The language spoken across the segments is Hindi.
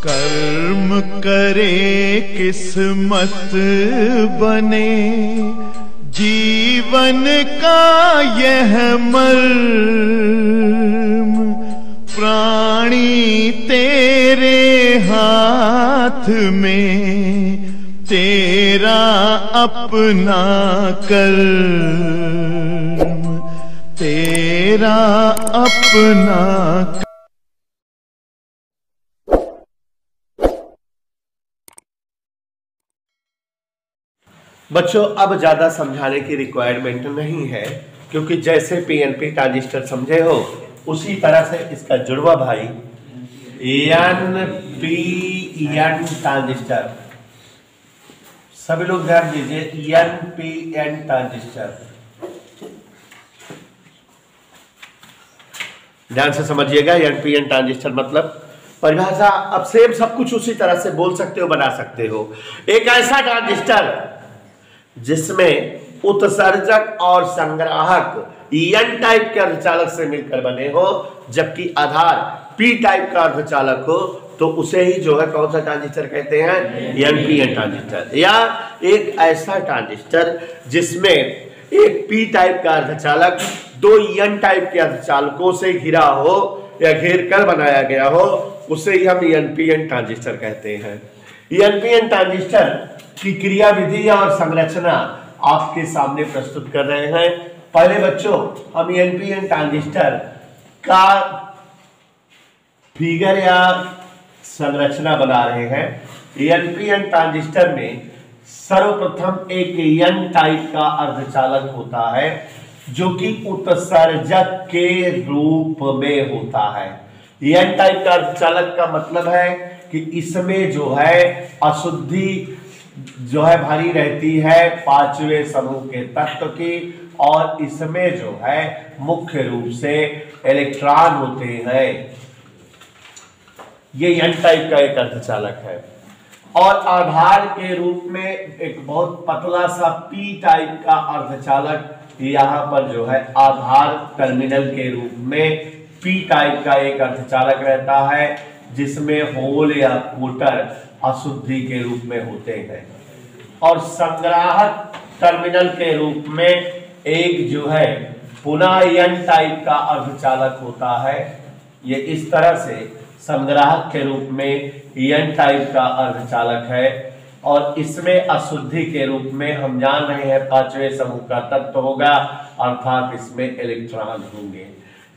कर्म करे किस्मत बने, जीवन का यह मर्म, प्राणी तेरे हाथ में, तेरा अपना कर्म, तेरा अपना। बच्चों अब ज्यादा समझाने की रिक्वायरमेंट नहीं है, क्योंकि जैसे पीएनपी ट्रांजिस्टर समझे हो उसी तरह से इसका जुड़वा भाई एनपीएन ट्रांजिस्टर। सभी लोग ध्यान दीजिए, एनपीएन ट्रांजिस्टर ध्यान से समझिएगा। एनपीएन ट्रांजिस्टर मतलब परिभाषा अब सेम सब कुछ उसी तरह से बोल सकते हो, बना सकते हो। एक ऐसा ट्रांजिस्टर जिसमें उत्सर्जक और संग्राहक एन टाइप के अर्धचालक से मिलकर बने हो, जबकि आधार पी टाइप का अर्धचालक हो, तो उसे ही जो है कौन सा ट्रांजिस्टर कहते हैं? NPN transistor. या एक ऐसा ट्रांजिस्टर जिसमें एक पी टाइप का अर्धचालक दो एन टाइप के अर्धचालकों से घिरा हो या घेर कर बनाया गया हो, उसे ही हम एनपीएन ट्रांजिस्टर कहते हैं। एनपीएन ट्रांजिस्टर की क्रिया विधि और संरचना आपके सामने प्रस्तुत कर रहे हैं। पहले बच्चों हम एनपीएन ट्रांजिस्टर का फिगर या संरचना बना रहे हैं। एनपीएन ट्रांजिस्टर में सर्वप्रथम एक एन टाइप का अर्धचालक होता है, जो कि उत्सर्जक के रूप में होता है। एन टाइप का अर्धचालक का मतलब है कि इसमें जो है अशुद्धि जो है भरी रहती है पांचवें समूह के तत्व की, और इसमें जो है मुख्य रूप से इलेक्ट्रॉन होते हैं। ये एन टाइप का एक अर्धचालक है। और आधार के रूप में एक बहुत पतला सा पी टाइप का अर्धचालक यहां पर जो है आधार टर्मिनल के रूप में पी टाइप का एक अर्धचालक रहता है, जिसमें होल या कोटर अशुद्धि के रूप में होते हैं। और संग्राहक टर्मिनल के रूप में एक जो है पुनः एन टाइप का अर्धचालक होता है। ये इस तरह से संग्राहक के रूप में एन टाइप का अर्धचालक है, और इसमें अशुद्धि के रूप में हम जान रहे हैं पांचवें समूह का तत्व होगा, अर्थात इसमें इलेक्ट्रॉन होंगे।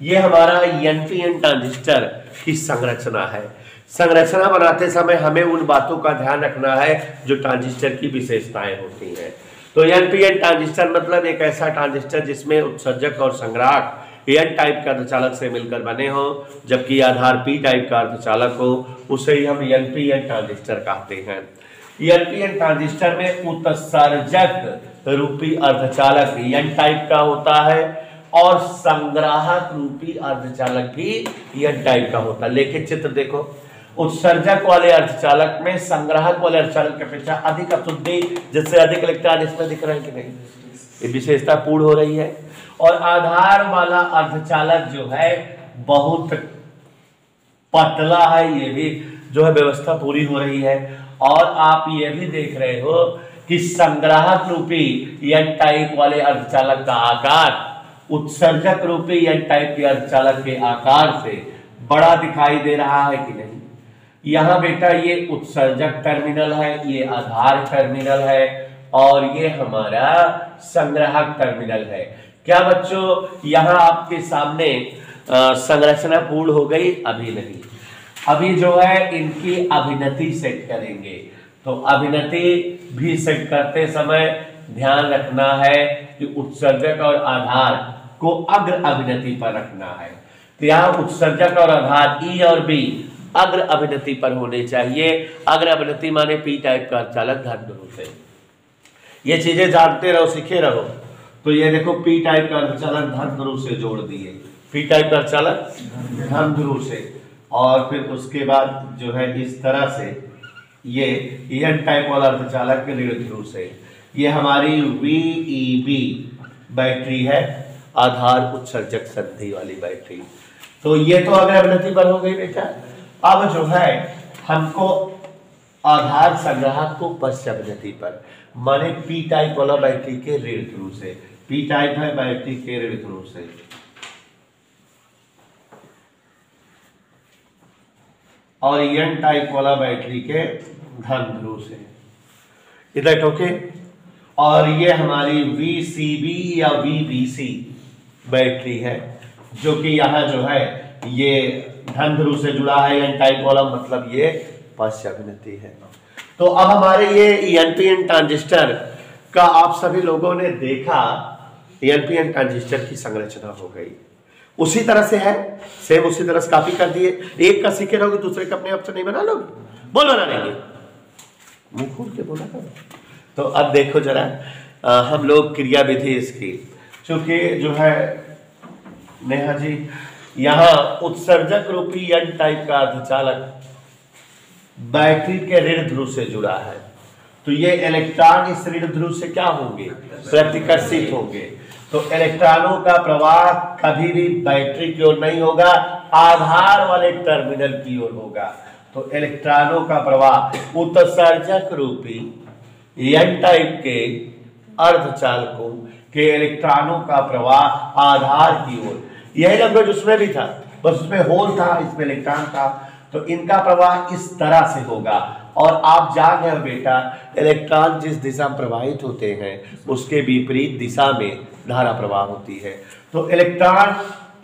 ये हमारा एनपीएन ट्रांजिस्टर की संरचना है। संरचना बनाते समय हमें उन बातों का ध्यान रखना है जो ट्रांजिस्टर की विशेषताएं होती हैं। तो एनपीएन ट्रांजिस्टर मतलब एक ऐसा ट्रांजिस्टर जिसमें उत्सर्जक और संग्राहक एन टाइप का अर्धचालक से मिलकर बने हो, जबकि आधार पी टाइप का अर्धचालक हो, उसे ही हम एनपीएन ट्रांजिस्टर कहते हैं। एनपीएन ट्रांजिस्टर में उत्सर्जक रूपी अर्धचालक एन टाइप का होता है, और संग्राहक रूपी अर्धचालक भी एन टाइप का होता है। लेकिन चित्र देखो, उत्सर्जक वाले अर्धचालक में संग्राहक वाले अर्धचालक की अपेक्षा अधिक अशुद्धि, जिससे अधिक इलेक्ट्रॉन इसमें दिख रहे हैं कि नहीं, ये विशेषता पूर्ण हो रही है। और आधार वाला अर्धचालक जो है बहुत पतला है, ये भी जो है व्यवस्था पूरी हो रही है। और आप ये भी देख रहे हो कि संग्राहक रूपी एन टाइप वाले अर्धचालक का आकार उत्सर्जक रूपी एन टाइप के अर्धचालक के आकार से बड़ा दिखाई दे रहा है कि नहीं। यहाँ बेटा ये उत्सर्जक टर्मिनल है, ये आधार टर्मिनल है, और ये हमारा संग्राहक टर्मिनल है। क्या बच्चों यहाँ आपके सामने संरचना पूर्ण हो गई? अभी नहीं, अभी जो है इनकी अभिनति सेट करेंगे। तो अभिनति भी सेट करते समय ध्यान रखना है कि उत्सर्जक और आधार को अग्र अभिनति पर रखना है। तो यहाँ उत्सर्जक और आधार ई और बी अग्र अभिनति पर होने चाहिए। अग्र अभिनति माने पी टाइप का अर्धचालक धन ध्रुव से। ये चीजें जानते रहो, सीखे रहो। तो ये देखो पी टाइप का अर्धचालक धन ध्रुव से जोड़ दिए, पी टाइप का अर्धचालक धन ध्रुव से, और फिर उसके बाद जो है इस तरह से ये एन टाइप वाला अर्धचालक के ऋण ध्रुव से। ये हमारी वीईबी बैटरी है, आधार उत्सर्जक संधि वाली बैटरी। तो ये तो अगर अवनति पर हो गई बेटा। अब जो है हमको आधार संग्राहक को पश्चात गति पर, माने पी टाइप वाला बैटरी के ऋण ध्रुव से, पी टाइप है बैटरी के ऋण ध्रुव से, और एन टाइप वाला बैटरी के धन ध्रुव से, इधर ओके। और ये हमारी VCB या VBC बैटरी है, जो कि यहाँ जो है ये धन ध्रुव से जुड़ा है, एन टाइप वाला, मतलब ये पश्चाभिनति है। तो अब हमारे ये NPN ट्रांजिस्टर का आप सभी लोगों ने देखा, NPN ट्रांजिस्टर की संरचना हो गई उसी तरह से है, सेम उसी तरह से कॉपी कर दिए। एक का सीखे रहोगे दूसरे का अपने आप से नहीं बना लोगे, बोल बना लेंगे, मुंह खोल के बोला था। तो अब देखो जरा हम लोग क्रिया विधि इसकी, चूंकि जो है नेहा जी यहाँ उत्सर्जक रूपी एन टाइप का अर्धचालक बैटरी के ऋण ध्रुव से जुड़ा है, तो ये इलेक्ट्रॉन इस ऋण ध्रुव से क्या होंगे, प्रतिकर्षित होंगे। तो इलेक्ट्रॉनों का प्रवाह कभी भी बैटरी की ओर नहीं होगा, आधार वाले टर्मिनल की ओर होगा। तो इलेक्ट्रॉनों का प्रवाह उत्सर्जक रूपी एन टाइप के अर्धचालकों के इलेक्ट्रॉनों का प्रवाह आधार की ओर, यही लगभग उसमें भी था, बस उसमें होल था, इसमें इलेक्ट्रॉन था। तो इनका प्रवाह इस तरह से होगा। और आप जान गए बेटा, इलेक्ट्रॉन जिस दिशा में प्रवाहित होते हैं उसके विपरीत दिशा में धारा प्रवाह होती है। तो इलेक्ट्रॉन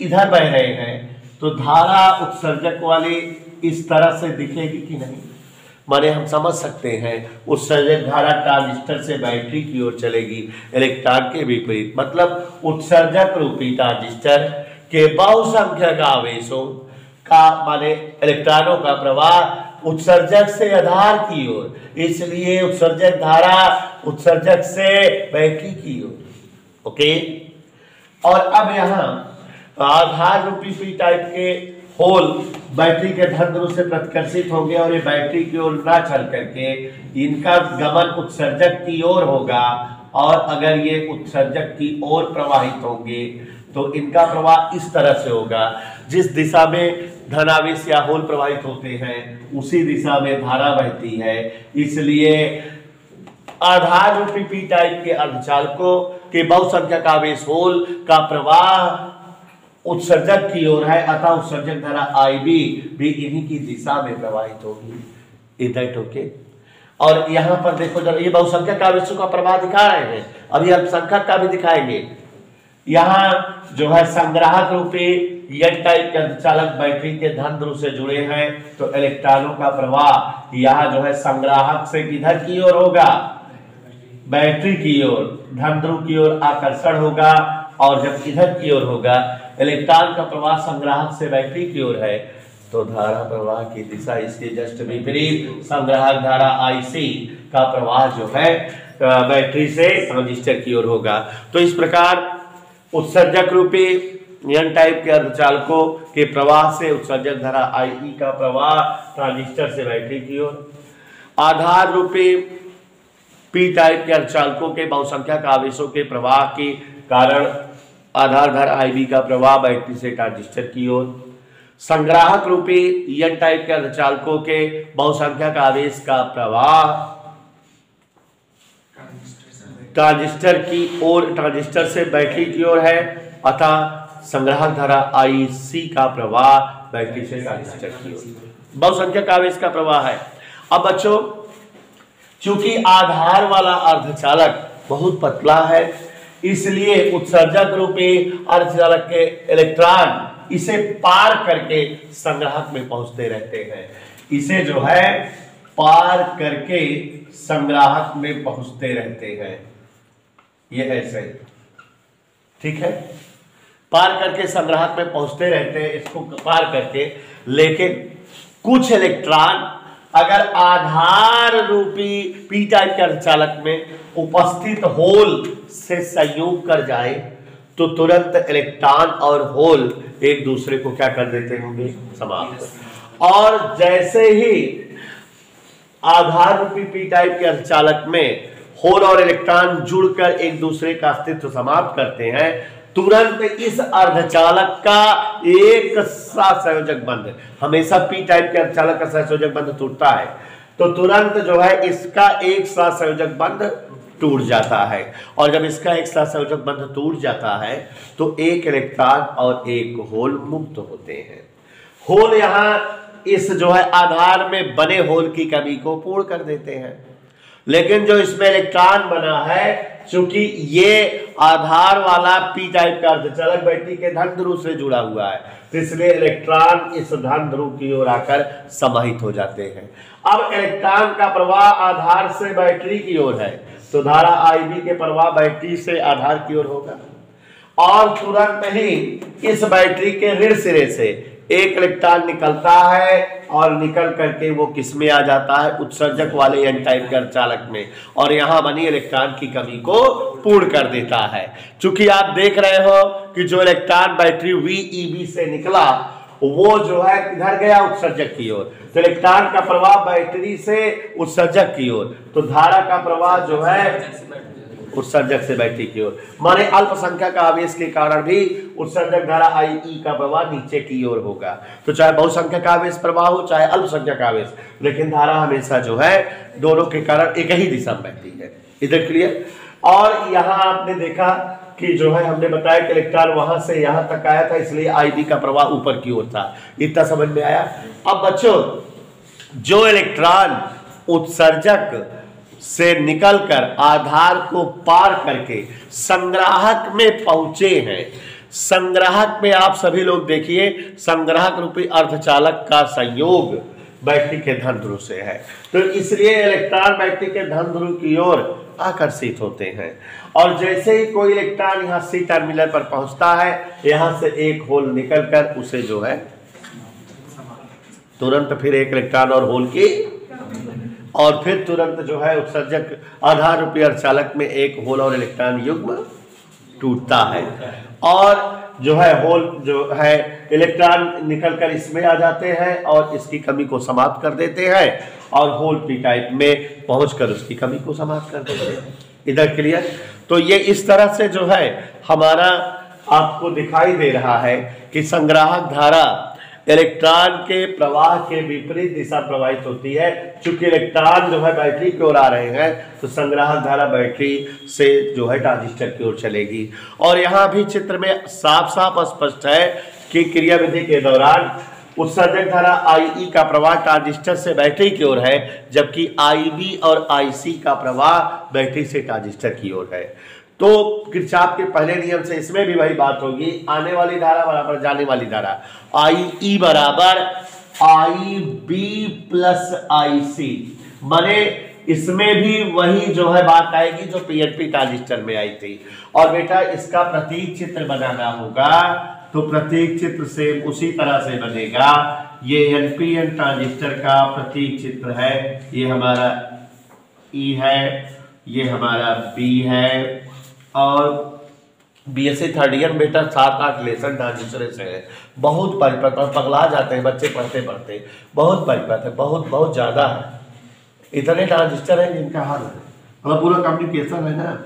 इधर बह रहे हैं तो धारा उत्सर्जक वाली इस तरह से दिखेगी कि नहीं, माने हम समझ सकते हैं उत्सर्जक धारा ट्रांजिस्टर से बैटरी की ओर चलेगी इलेक्ट्रॉन के विपरीत, मतलब उत्सर्जक रूपी ट्रांजिस्टर के बहुसंख्यक आवेशों का माने इलेक्ट्रॉनों का प्रवाह उत्सर्जक से आधार की ओर, इसलिए उत्सर्जक धारा उत्सर्जक से बैटरी की ओर। ओके, और अब यहाँ आधार रूपी पी टाइप के होल बैटरी के धन ध्रुव से प्रतिकर्षित होंगे और ये बैटरी की ओर ना चल करके इनका गमन उत्सर्जक की ओर होगा, और अगर ये उत्सर्जक की ओर प्रवाहित होंगे तो इनका प्रवाह इस तरह से होगा, जिस दिशा में धनावेश या होल प्रवाहित होते हैं उसी दिशा में धारा बहती है। इसलिए आधार रूपी पी टाइप के अर्धचालकों के बहुसंख्यक आवेश होल का प्रवाह उत्सर्जक की ओर है, अतः उत्सर्जक धारा IB भी इन्हीं की दिशा में प्रवाहित होगी। इधर ओके। और यहाँ पर देखो जब ये बहुसंख्यक आवेशों का प्रवाह दिखा रहे हैं, अभी अल्पसंख्यक का भी दिखाएंगे। यहाँ जो है संग्राहक रूपी एन टाइप के अर्धचालक बैटरी के धन ध्रुव से जुड़े हैं, तो इलेक्ट्रॉनों का प्रवाह यहाँ जो है संग्राहक से किधर की ओर होगा, बैटरी की ओर, धन ध्रुव की ओर आकर्षण होगा। और जब इधर की ओर होगा, इलेक्ट्रॉन का प्रवाह संग्राहक से बैटरी की ओर है, तो धारा प्रवाह की दिशा इसके जस्ट विपरीत संग्राहक धारा IC का प्रवाह जो है बैटरी से ट्रांजिस्टर की ओर होगा। तो इस प्रकार उत्सर्जक रूपी एन टाइप के अर्धचालकों के प्रवाह से उत्सर्जक धारा IE का प्रवाह ट्रांजिस्टर से बैटरी की ओर, आधार रूपी पी टाइप के अर्धचालकों के बहुसंख्यक आवेशों के प्रवाह के कारण आधार धारा IB का प्रवाह बैटरी से ट्रांजिस्टर की ओर, संग्राहक रूपी एन टाइप के अर्धचालकों के बहुसंख्यक आवेश का प्रवाह ट्रांजिस्टर की ओर, ट्रांजिस्टर से बैटरी की ओर है, अतः संग्राहक धारा IC का प्रवाह बैटरी से ट्रांजिस्टर की ओर, बहुसंख्यक आवेश का प्रवाह है। अब बच्चों, चूंकि आधार वाला अर्धचालक बहुत पतला है, इसलिए उत्सर्जक रूपी अर्धचालक के इलेक्ट्रॉन इसे पार करके संग्राहक में पहुंचते रहते हैं। इसे जो है पार करके संग्राहक में पहुंचते रहते हैं, ये ऐसे, ठीक है, पार करके संग्राहक में पहुंचते रहते हैं इसको पार करके। लेकिन कुछ इलेक्ट्रॉन अगर आधार रूपी पी टाइप के अर्धचालक में उपस्थित होल से संयोग कर जाए तो तुरंत इलेक्ट्रॉन और होल एक दूसरे को क्या कर देते होंगे, समाप्त। और जैसे ही आधार रूपी पी टाइप के अर्धचालक में होल और इलेक्ट्रॉन जुड़कर एक दूसरे का अस्तित्व समाप्त करते हैं, तुरंत इस अर्धचालक का एक साथ संयोजक बंध, हमेशा पी टाइप के अर्धचालक का संयोजक बंध टूटता है, तो तुरंत जो है इसका एक साथ संयोजक बंध टूट जाता है। और जब इसका एक साथ संयोजक बंध टूट जाता है तो एक इलेक्ट्रॉन और एक होल मुक्त होते हैं। होल यहाँ इस जो है आधार में बने होल की कमी को पूर्ण कर देते हैं, लेकिन जो इसमें इलेक्ट्रॉन बना है, चूंकि ये आधार वाला पी टाइप का अर्धचालक बैटरी के धन ध्रुव से जुड़ा हुआ है, तो इसलिए इलेक्ट्रॉन इस धन ध्रुव की ओर आकर समाहित हो जाते हैं। अब इलेक्ट्रॉन का प्रवाह आधार से बैटरी की ओर है, तो धारा IB के प्रवाह बैटरी से आधार की ओर होगा, और तुरंत ही इस बैटरी के ऋण सिरे से एक इलेक्ट्रॉन निकलता है और निकल करके वो किसमें आ जाता है, उत्सर्जक वाले एन टाइप के अर्धचालक में, और यहाँ बनी इलेक्ट्रॉन की कमी को पूर्ण कर देता है। चूंकि आप देख रहे हो कि जो इलेक्ट्रॉन बैटरी VEB से निकला वो जो है किधर गया, उत्सर्जक की ओर, तो इलेक्ट्रॉन का प्रवाह बैटरी से उत्सर्जक की ओर, तो धारा का प्रवाह जो है उत्सर्जक से बैटरी की ओर, माने अल्पसंख्यक आवेश के कारण भी उत्सर्जक धारा IE का प्रवाह नीचे की ओर होगा। तो चाहे बहुसंख्यक आवेश प्रवाह हो चाहे अल्पसंख्यक आवेश, लेकिन धारा हमेशा जो है दोनों के कारण एक ही दिशा में बहती है। इधर क्लियर। और यहाँ आपने देखा कि जो है हमने बताया कि इलेक्ट्रॉन वहां से यहां तक आया था, इसलिए IB का प्रवाह ऊपर की ओर था। इतना समझ में आया। अब बच्चों, जो इलेक्ट्रॉन उत्सर्जक से निकलकर आधार को पार करके संग्राहक में पहुंचे हैं, संग्राहक में आप सभी लोग देखिए, संग्राहक रूपी अर्धचालक का संयोग बैटरी के धन ध्रुव से है, तो इसलिए इलेक्ट्रॉन बैटरी के धन ध्रुव की ओर आकर्षित होते हैं। और जैसे ही कोई इलेक्ट्रॉन यहाँ C टर्मिनल पर पहुंचता है, यहां से एक होल निकलकर उसे जो है तुरंत फिर एक इलेक्ट्रॉन और होल की, और फिर तुरंत जो है उत्सर्जक आधार रूपी अर्धचालक में एक होल और इलेक्ट्रॉन युग्म टूटता है, और जो है होल जो है इलेक्ट्रॉन निकलकर इसमें आ जाते हैं और इसकी कमी को समाप्त कर देते हैं, और होल पी टाइप में पहुंचकर उसकी कमी को समाप्त कर देते हैं। इधर क्लियर। तो ये इस तरह से जो है हमारा आपको दिखाई दे रहा है कि संग्राहक धारा इलेक्ट्रॉन के प्रवाह के विपरीत दिशा प्रवाहित होती है। चूंकि इलेक्ट्रॉन जो है बैटरी की ओर आ रहे हैं, तो संग्राहक धारा बैटरी से जो है ट्रांजिस्टर की ओर चलेगी। और यहाँ भी चित्र में साफ साफ स्पष्ट है कि क्रियाविधि के दौरान उत्सर्जक धारा IE का प्रवाह ट्रांजिस्टर से बैटरी की ओर है, जबकि IB और IC का प्रवाह बैटरी से ट्रांजिस्टर की ओर है। तो किरचॉफ के पहले नियम से इसमें भी वही बात होगी, आने वाली धारा बराबर जाने वाली धारा, IE बराबर IB प्लस IC, माने इसमें भी वही जो है बात आएगी जो PNP ट्रांजिस्टर में आई थी। और बेटा इसका प्रतीक चित्र बनाना होगा, तो प्रतीक चित्र से उसी तरह से बनेगा। ये NPN ट्रांजिस्टर का प्रतीक चित्र है, ये हमारा E है, ये हमारा B है, और BSc थर्ड ईयर बेटा 7-8 लेसन ट्रांजिस्टर से है। बहुत परिपथ, और पगला जाते हैं बच्चे पढ़ते पढ़ते, बहुत परिपथ है, बहुत ज़्यादा है। इतने ट्रांजिस्टर हैं जिनका हाल है, मतलब पूरा कम्युनिकेशन है ना,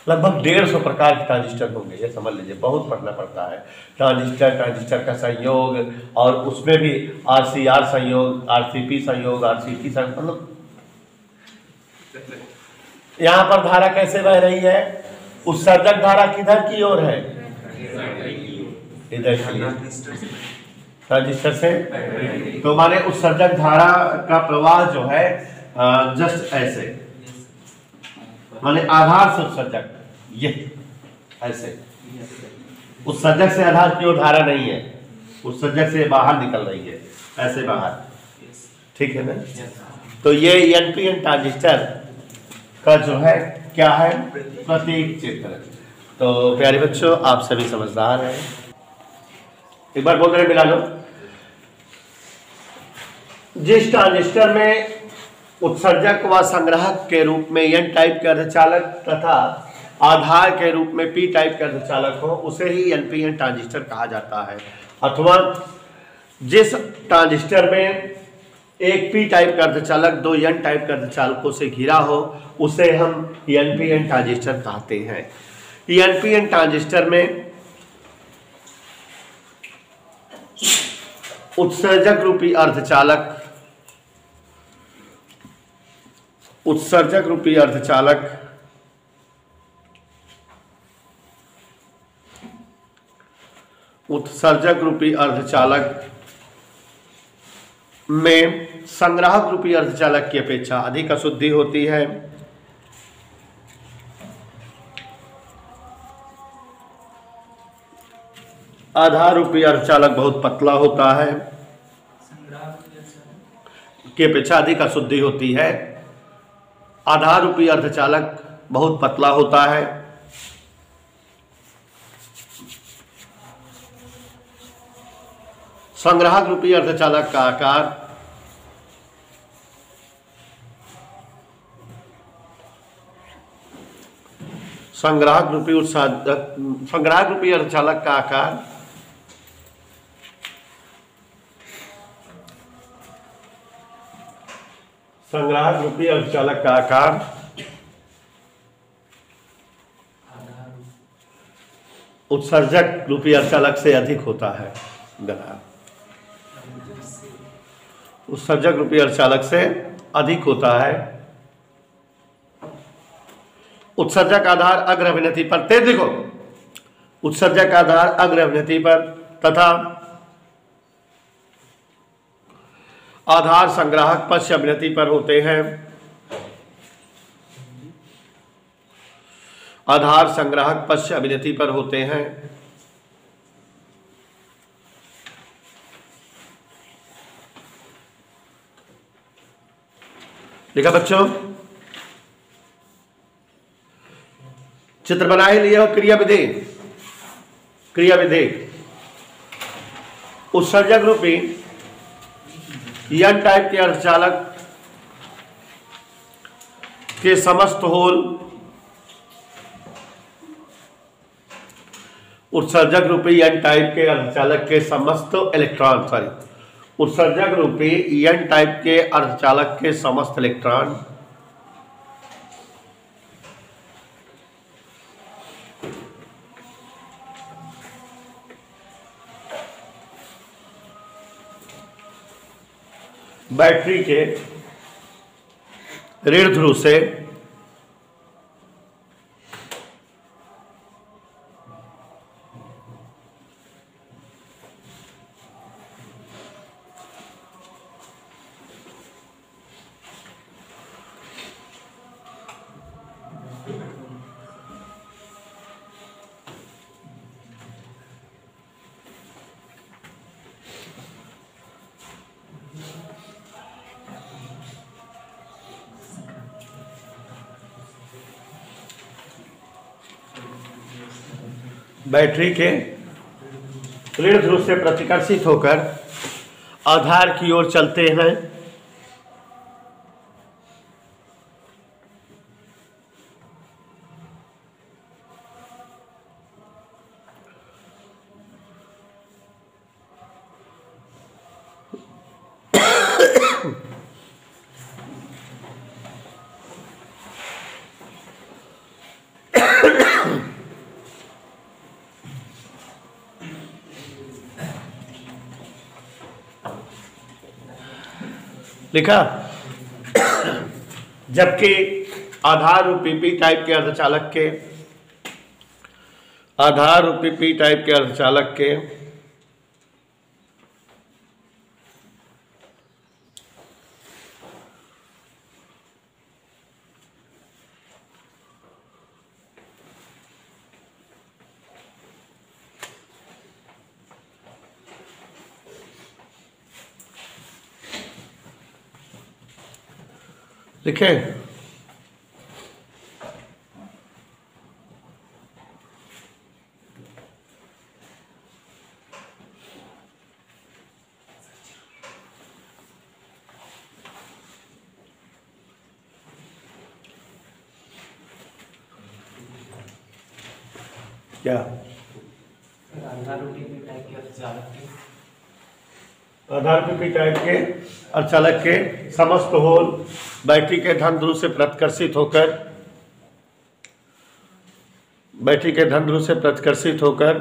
लगभग 150 प्रकार के ट्रांजिस्टर होंगे, ये समझ लीजिए, बहुत पढ़ना पड़ता है। ट्रांजिस्टर का संयोग, और उसमें भी RCR संयोग, RCP संयोग, RCT संयोग, मतलब यहाँ पर धारा कैसे बह रही है, उत्सर्जक धारा किधर की ओर है, इधर की, ट्रांजिस्टर से, तो माने उत्सर्जक धारा का प्रवाह जो है जस्ट ऐसे, माने आधार से उत्सर्जक, ये ऐसे, उत्सर्जक से आधार की ओर धारा नहीं है, उत्सर्जक से बाहर निकल रही है, ऐसे बाहर, ठीक है ना। तो ये NPN ट्रांजिस्टर का जो है क्या है, प्रतीक चित्र। तो प्यारे बच्चों, आप सभी समझदार हैं, एक बार बोल रहे मिला लो। जिस ट्रांजिस्टर में उत्सर्जक व संग्राहक के रूप में N टाइप के अर्धचालक तथा आधार के रूप में P टाइप के अर्धचालक हो, उसे ही NPN ट्रांजिस्टर कहा जाता है। अथवा जिस ट्रांजिस्टर में एक P टाइप का अर्धचालक 2 N टाइप के अर्धचालकों से घिरा हो, उसे हम NPN ट्रांजिस्टर कहते हैं। एनपीएन ट्रांजिस्टर में उत्सर्जक रूपी अर्धचालक उत्सर्जक रूपी अर्धचालक में संग्राहक रूपी अर्धचालक की अपेक्षा अधिक अशुद्धि होती है। आधार रूपी अर्धचालक बहुत पतला होता है, की अपेक्षा अधिक अशुद्धि होती है। आधार रूपी अर्धचालक बहुत पतला होता है। संग्राहक रूपी अर्धचालक का आकार संग्राहक रूपी अर्धचालक का आकार संग्राहक रूपी अर्धचालक का आकार उत्सर्जक रूपी अर्धचालक से अधिक होता है। उत्सर्जक रूपी अर्धचालक से अधिक होता है। उत्सर्जक आधार अग्र अभिनति पर तेज देखो, उत्सर्जक आधार अग्र अभिनति पर तथा आधार संग्राहक पश्च अभिनति पर होते हैं। आधार संग्राहक पश्च अभिनति पर होते हैं। लिखा बच्चों, चित्र बना ही लिया हो। क्रिया विधि उत्सर्जक रूपी एन टाइप के अर्धचालक के समस्त होल उत्सर्जक रूपी एन टाइप के अर्धचालक के समस्त इलेक्ट्रॉन उत्सर्जक रूपी एन टाइप के अर्धचालक के समस्त इलेक्ट्रॉन बैटरी के ऋण ध्रुव से बैटरी के ऋण ध्रुव से प्रतिकर्षित होकर आधार की ओर चलते हैं। लिखा, जबकि आधार रूपी पी टाइप के अर्धचालक के लिखे क्या आधार रूपी पी टाइप के अर्धचालक के समस्त होल बैटरी के धन ध्रुव से प्रतिकर्षित होकर बैटरी के धन ध्रुव से प्रतिकर्षित होकर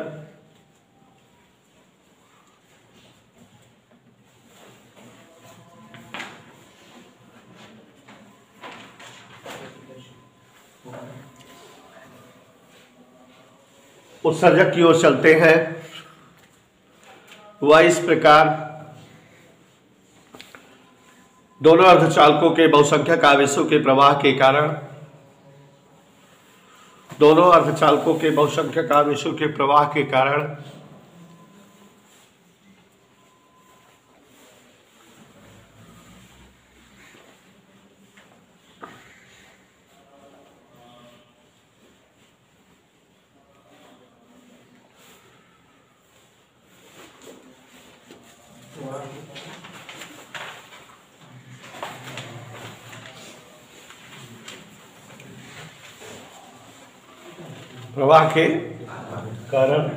उत्सर्जक की ओर चलते हैं। वह इस प्रकार दोनों अर्धचालकों के बहुसंख्यक आवेशों के प्रवाह के कारण प्रवाह के कारण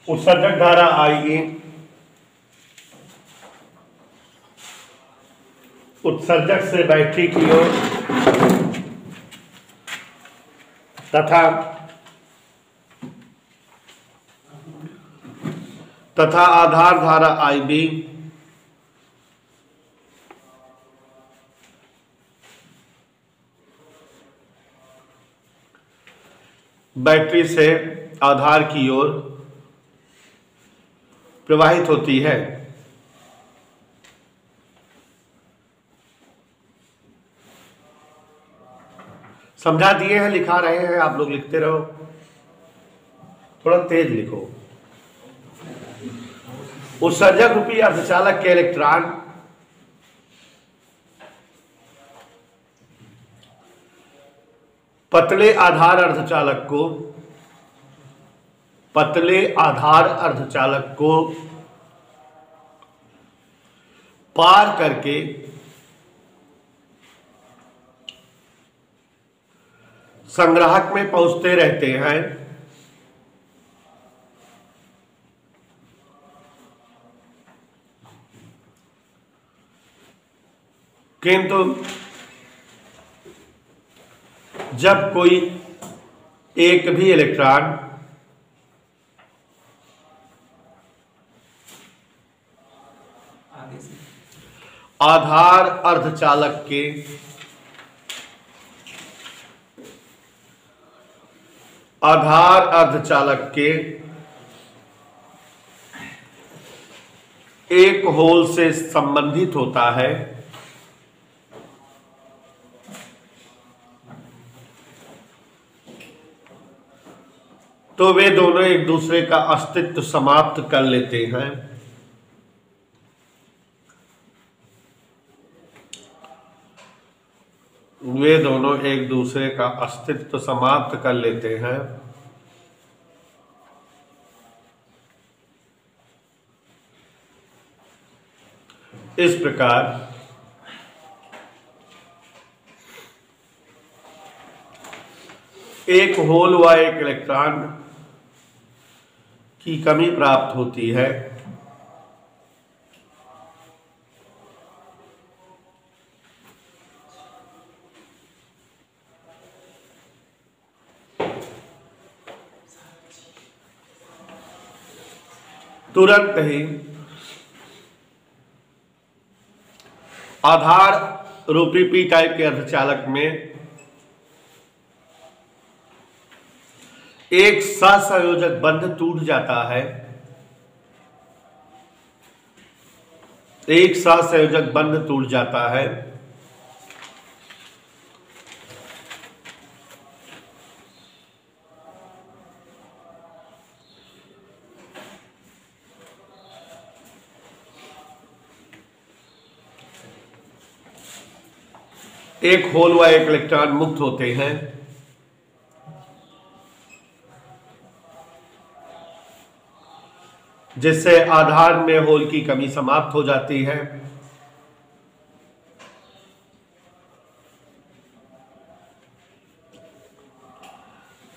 उत्सर्जक धारा आएगी, उत्सर्जक से बैटरी की ओर तथा आधार धारा IB बैटरी से आधार की ओर प्रवाहित होती है। समझा दिए हैं, लिखा रहे हैं, आप लोग लिखते रहो, थोड़ा तेज लिखो। उत्सर्जक रूपी अर्धचालक के इलेक्ट्रॉन पतले आधार अर्धचालक को पार करके संग्राहक में पहुंचते रहते हैं। किंतु जब कोई एक भी इलेक्ट्रॉन आधार अर्धचालक के एक होल से संबंधित होता है तो वे दोनों एक दूसरे का अस्तित्व समाप्त कर लेते हैं। वे दोनों एक दूसरे का अस्तित्व समाप्त कर लेते हैं। इस प्रकार एक होल व एक इलेक्ट्रॉन की कमी प्राप्त होती है। तुरंत ही आधार रूपी पी टाइप के अर्धचालक में एक सहसंयोजक बंध टूट जाता है। एक सहसंयोजक बंध टूट जाता है। एक होल व एक इलेक्ट्रॉन मुक्त होते हैं। जिससे आधार में होल की कमी समाप्त हो जाती है।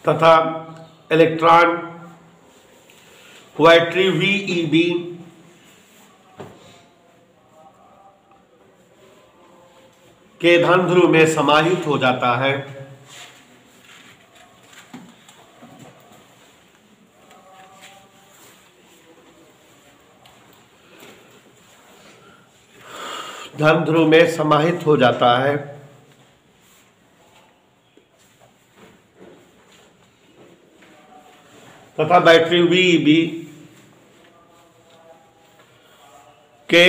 तथा इलेक्ट्रॉन बैटरी VEB के धन ध्रुव में समाहित हो जाता है। धन ध्रुव में समाहित हो जाता है तथा बैटरी वीईबी के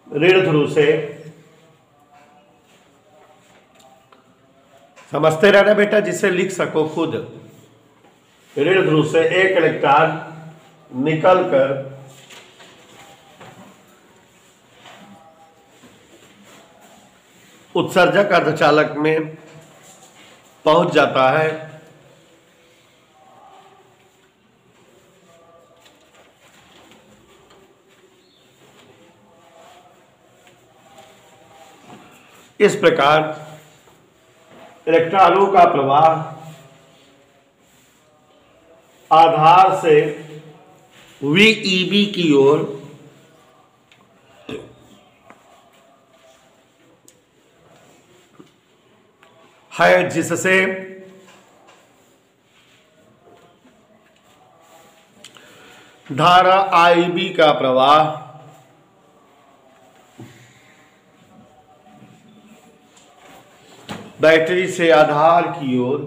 ऋण ध्रुव से, समझते रहना बेटा जिसे लिख सको खुद, ऋण ध्रुव से एक इलेक्ट्रॉन निकलकर उत्सर्जक अर्धचालक में पहुंच जाता है। इस प्रकार इलेक्ट्रॉनों का प्रवाह आधार से वीईबी की ओर है, जिससे धारा आईबी का प्रवाह बैटरी से आधार की ओर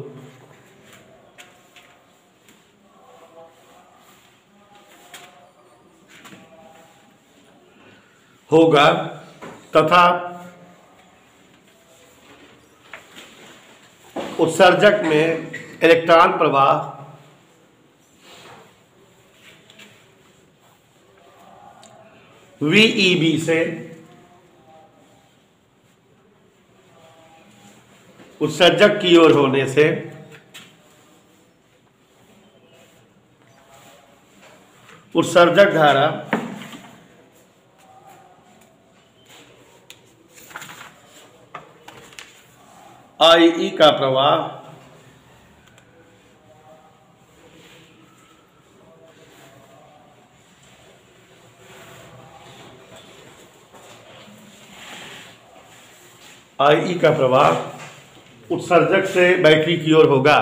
होगा तथा उत्सर्जक में इलेक्ट्रॉन प्रवाह वीईबी से उत्सर्जक की ओर होने से उत्सर्जक धारा आईई का प्रवाह उत्सर्जक से बैटरी की ओर होगा।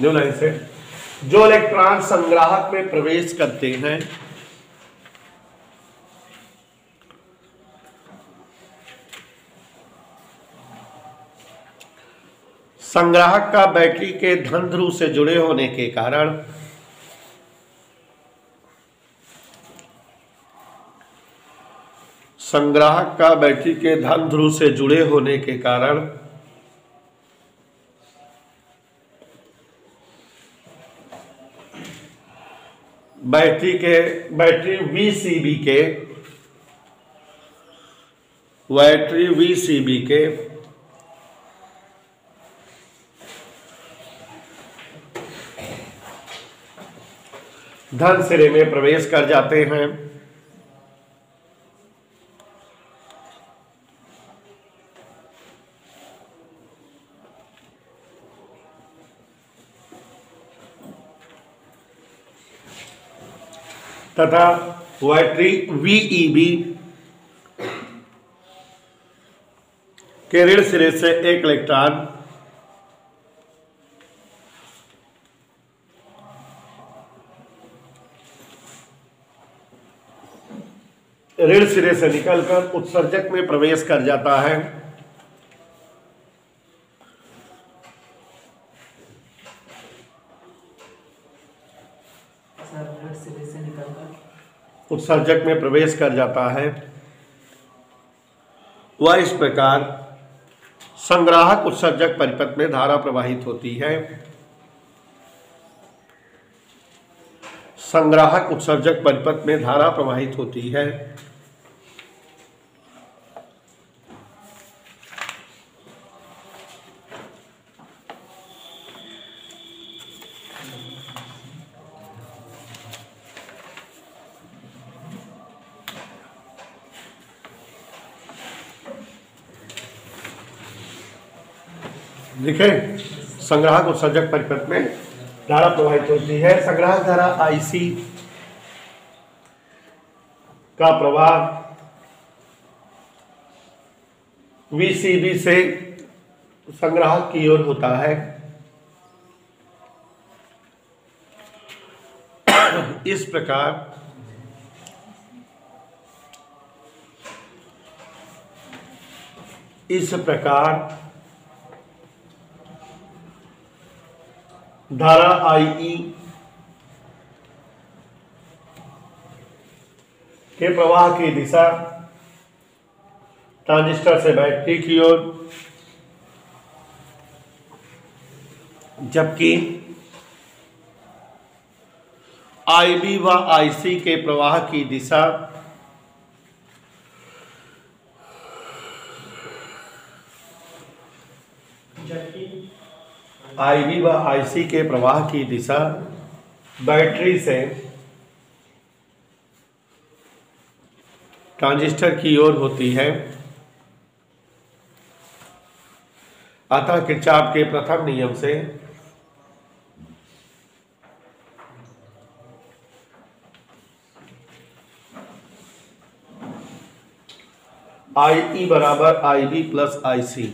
न्यू लाइन से जो इलेक्ट्रॉन संग्राहक में प्रवेश करते हैं संग्राहक का बैटरी के धन ध्रुव से जुड़े होने के कारण संग्राहक का बैटरी के धन ध्रुव से जुड़े होने के कारण बैटरी वीसीबी के धन सिरे में प्रवेश कर जाते हैं। तथा बैटरी वीईबी के ऋण सिरे से एक इलेक्ट्रॉन ऋण सिरे से निकलकर उत्सर्जक में प्रवेश कर जाता है। उत्सर्जक में प्रवेश कर जाता है। वह इस प्रकार संग्राहक उत्सर्जक परिपथ में धारा प्रवाहित होती है। संग्राहक उत्सर्जक परिपथ में धारा प्रवाहित होती है। लिखे, संग्राहक उत्सर्जक परिपथ में धारा प्रवाहित होती है। संग्राहक धारा IC का प्रवाह VCB से संग्राहक की ओर होता है। इस प्रकार धारा IE के प्रवाह की दिशा ट्रांजिस्टर से बैटरी की ओर, जबकि IB व IC के प्रवाह की दिशा IB व IC के प्रवाह की दिशा बैटरी से ट्रांजिस्टर की ओर होती है। अतः किरचॉफ के प्रथम नियम से IE बराबर IB प्लस IC,